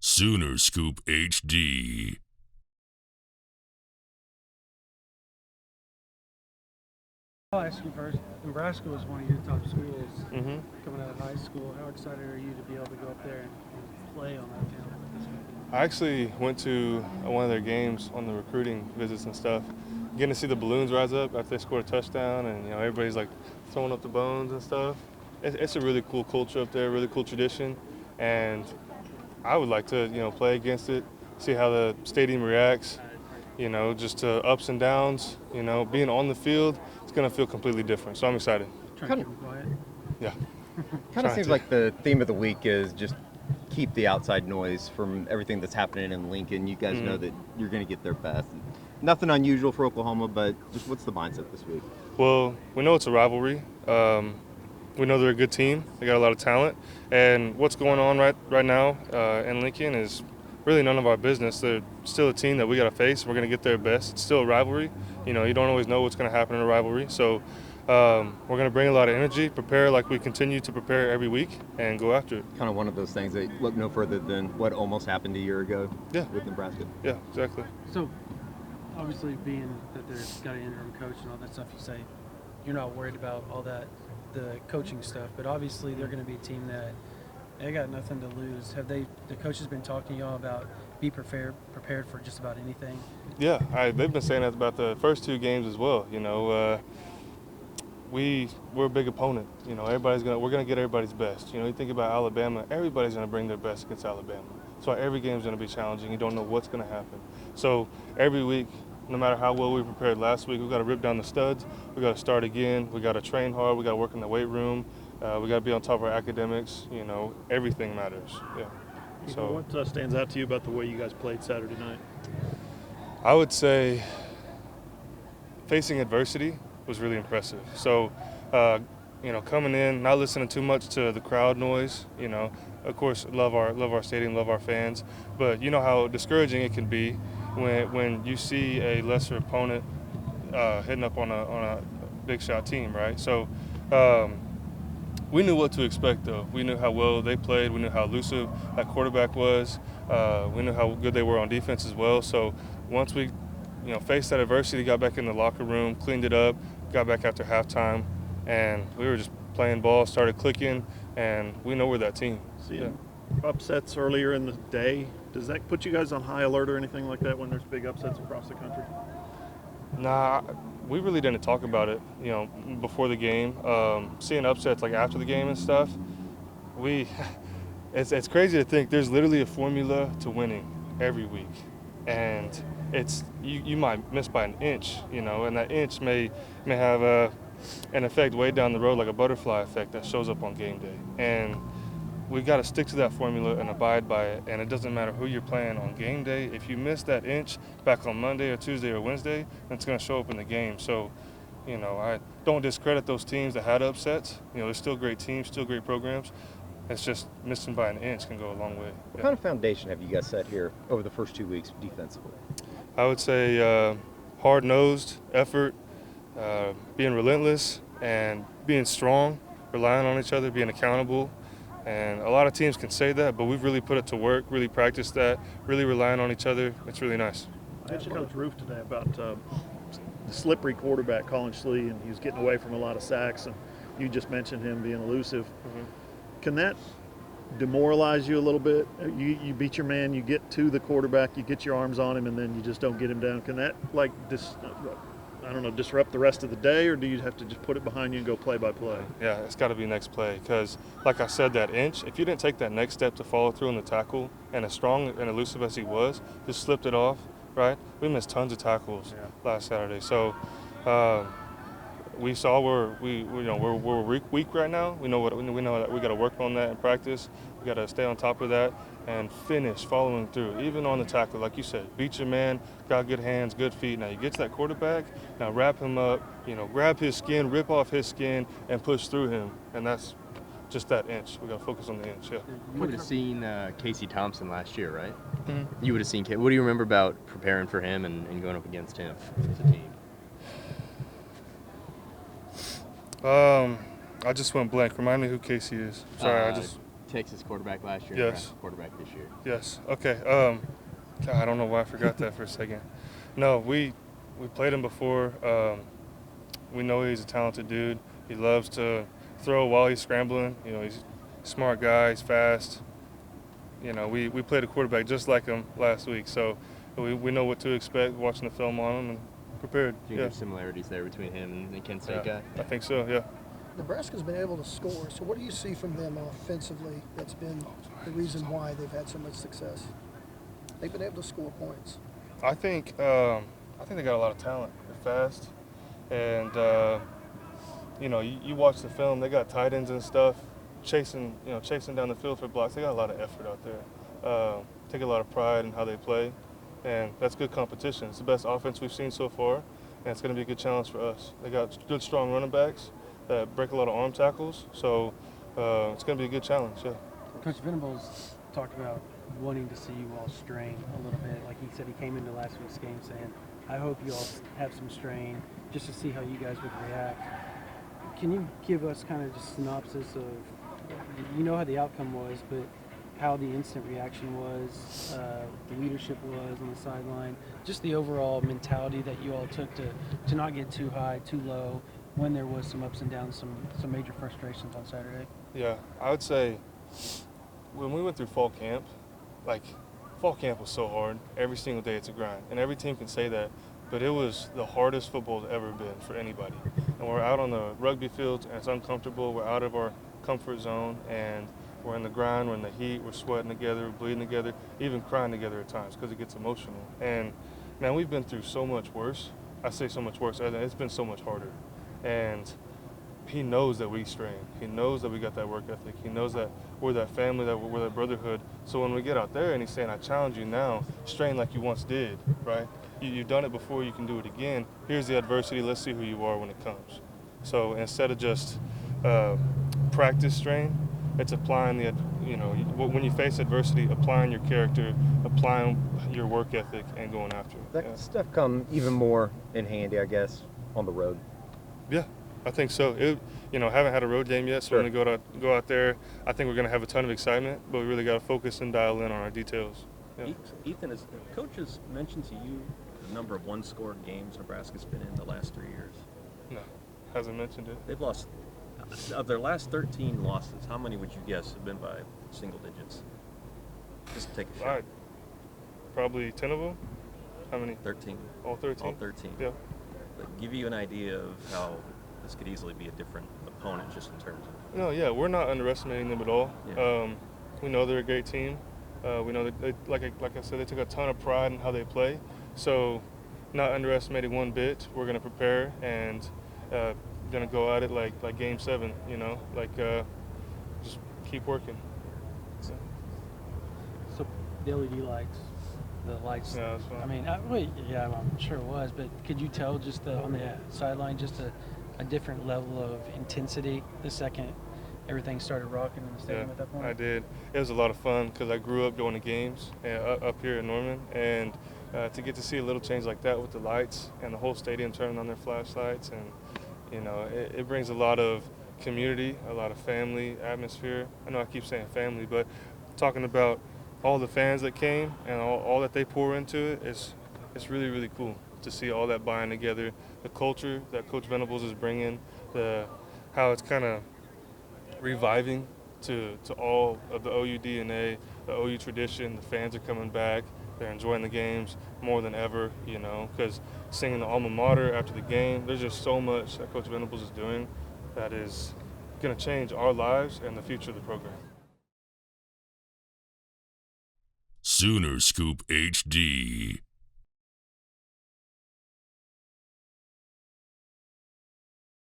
Sooner Scoop HD. I'll ask you first. Nebraska was one of your top schools coming out of high school. How excited are you to be able to go up there and play on that field this week? I actually went to one of their games on the recruiting visits and stuff. Getting to see the balloons rise up after they scored a touchdown, and everybody's like throwing up the bones and stuff. It's a really cool culture up there, really cool tradition, and I would like to play against it, see how the stadium reacts. Just to ups and downs. Being on the field, it's gonna feel completely different. So I'm excited. Trying to keep it quiet. Yeah. Kind of seems like the theme of the week is just keep the outside noise from everything that's happening in Lincoln. You guys know that you're going to get their best. Nothing unusual for Oklahoma, but just what's the mindset this week? Well, we know it's a rivalry. We know they're a good team. They got a lot of talent. And what's going on right now in Lincoln is really none of our business. They're still a team that we got to face. We're going to get their best. It's still a rivalry. You don't always know what's going to happen in a rivalry. So we're going to bring a lot of energy, prepare like we continue to prepare every week, and go after it. Kind of one of those things that look no further than what almost happened a year ago with Nebraska. Yeah, exactly. So, obviously, being that they've got an interim coach and all that stuff, you say you're not worried about all that, the coaching stuff, but obviously they're going to be a team that they got nothing to lose. Have the coaches been talking to y'all about be prepared for just about anything? Yeah, they've been saying that about the first two games as well. We're a big opponent. We're gonna get everybody's best. You think about Alabama, everybody's gonna bring their best against Alabama. That's why every game's gonna be challenging. You don't know what's gonna happen. So every week, no matter how well we prepared last week, we got to rip down the studs. We got to start again. We got to train hard. We got to work in the weight room. We got to be on top of our academics. Everything matters. Yeah. So what stands out to you about the way you guys played Saturday night? I would say facing adversity was really impressive. So, coming in, not listening too much to the crowd noise. Of course, love our stadium, love our fans. But you know how discouraging it can be when you see a lesser opponent hitting up on a big shot team, right? So we knew what to expect, though. We knew how well they played. We knew how elusive that quarterback was. We knew how good they were on defense as well. So once we faced that adversity, got back in the locker room, cleaned it up, got back after halftime, and we were just playing ball, started clicking, and we know we're that team. Seeing upsets earlier in the day, does that put you guys on high alert or anything like that when there's big upsets across the country? Nah, we really didn't talk about it, before the game. Seeing upsets like after the game and stuff, it's crazy to think there's literally a formula to winning every week. And you might miss by an inch, and that inch may have an effect way down the road, like a butterfly effect that shows up on game day. And we got to stick to that formula and abide by it. And it doesn't matter who you're playing on game day. If you miss that inch back on Monday or Tuesday or Wednesday, then it's going to show up in the game. So, I don't discredit those teams that had upsets. They're still great teams, still great programs. It's just missing by an inch can go a long way. What kind of foundation have you guys set here over the first 2 weeks defensively? I would say hard-nosed effort, being relentless, and being strong, relying on each other, being accountable. And a lot of teams can say that, but we've really put it to work, really practiced that, really relying on each other. It's really nice. I asked Coach Roof today about the slippery quarterback, Colin Schlee, and he was getting away from a lot of sacks, and you just mentioned him being elusive. Mm-hmm. Can that demoralize you a little bit? You beat your man, you get to the quarterback, you get your arms on him, and then you just don't get him down. Can that, disrupt the rest of the day, or do you have to just put it behind you and go play by play? Yeah, it's got to be next play because, like I said, that inch, if you didn't take that next step to follow through on the tackle, and as strong and elusive as he was, just slipped it off, right? We missed tons of tackles last Saturday. So we saw we're weak right now. We know that we got to work on that in practice. We got to stay on top of that and finish following through, even on the tackle, like you said. Beat your man, got good hands, good feet. Now you get to that quarterback, now wrap him up, grab his skin, rip off his skin, and push through him. And that's just that inch. We got to focus on the inch. Yeah. You would have seen Casey Thompson last year, right? Mm-hmm. You would have seen. What do you remember about preparing for him and going up against him as a team? I just went blank. Remind me who Casey is. Sorry, Texas quarterback last year, Yes. Nebraska quarterback this year. Yes. Okay. I don't know why I forgot that for a second. No, we played him before. We know he's a talented dude. He loves to throw while he's scrambling. You know, he's a smart guy. He's fast. You know, we played a quarterback just like him last week, so we know what to expect watching the film on him and prepared. Do you think there's similarities there between him and the Kent State guy? I think so. Yeah. Nebraska's been able to score, so what do you see from them offensively that's been the reason why they've had so much success? They've been able to score points. I think they got a lot of talent. They're fast, and you know, you watch the film. They got tight ends and stuff, chasing down the field for blocks. They got a lot of effort out there. Take a lot of pride in how they play, and that's good competition. It's the best offense we've seen so far, and it's going to be a good challenge for us. They got good, strong running backs that break a lot of arm tackles, so it's going to be a good challenge. Yeah. Coach Venables talked about wanting to see you all strain a little bit. Like he said, he came into last week's game saying, I hope you all have some strain just to see how you guys would react. Can you give us kind of just synopsis of, you know how the outcome was, but how the instant reaction was, the leadership was on the sideline, just the overall mentality that you all took to not get too high, too low, when there was some ups and downs, some major frustrations on Saturday? Yeah, I would say when we went through fall camp, fall camp was so hard. Every single day it's a grind, and every team can say that, but it was the hardest football's ever been for anybody. And we're out on the rugby fields, and it's uncomfortable. We're out of our comfort zone, and we're in the grind, we're in the heat, we're sweating together, we're bleeding together, even crying together at times because it gets emotional. And, man, we've been through so much worse. I say so much worse. It's been so much harder. And he knows that we strain. He knows that we got that work ethic. He knows that we're that family, that we're that brotherhood. So when we get out there and he's saying, I challenge you now, strain like you once did, right? You've done it before, you can do it again. Here's the adversity. Let's see who you are when it comes. So instead of just practice strain, it's applying when you face adversity, applying your character, applying your work ethic, and going after it. That stuff come even more in handy, I guess, on the road. Yeah, I think so. Haven't had a road game yet, so Sure. when we go out there, I think we're going to have a ton of excitement, but we really got to focus and dial in on our details. Yeah. Ethan, has coaches mentioned to you the number of one-score games Nebraska's been in the last 3 years? No, hasn't mentioned it. They've lost, of their last 13 losses, how many would you guess have been by single digits? Just take a shot. All right, probably 10 of them. How many? 13. All 13? All 13. Yeah. But give you an idea of how this could easily be a different opponent just in terms of... No, yeah, we're not underestimating them at all. Yeah. We know they're a great team. We know that, like I said, they took a ton of pride in how they play. So not underestimating one bit. We're going to prepare and going to go at it like Game 7, just keep working. So the LED lights, the lights. Yeah, that's fine. I mean, I'm sure it was, but could you tell just on the sideline just a different level of intensity the second everything started rocking in the stadium at that point? I did. It was a lot of fun because I grew up going to games up here in Norman, and to get to see a little change like that with the lights and the whole stadium turning on their flashlights, and it brings a lot of community, a lot of family atmosphere. I know I keep saying family, but talking about all the fans that came and all that they pour into it, it's really, really cool to see all that buying together, the culture that Coach Venables is bringing, how it's kind of reviving to all of the OU DNA, the OU tradition. The fans are coming back. They're enjoying the games more than ever, because singing the alma mater after the game, there's just so much that Coach Venables is doing that is going to change our lives and the future of the program. Sooner Scoop HD.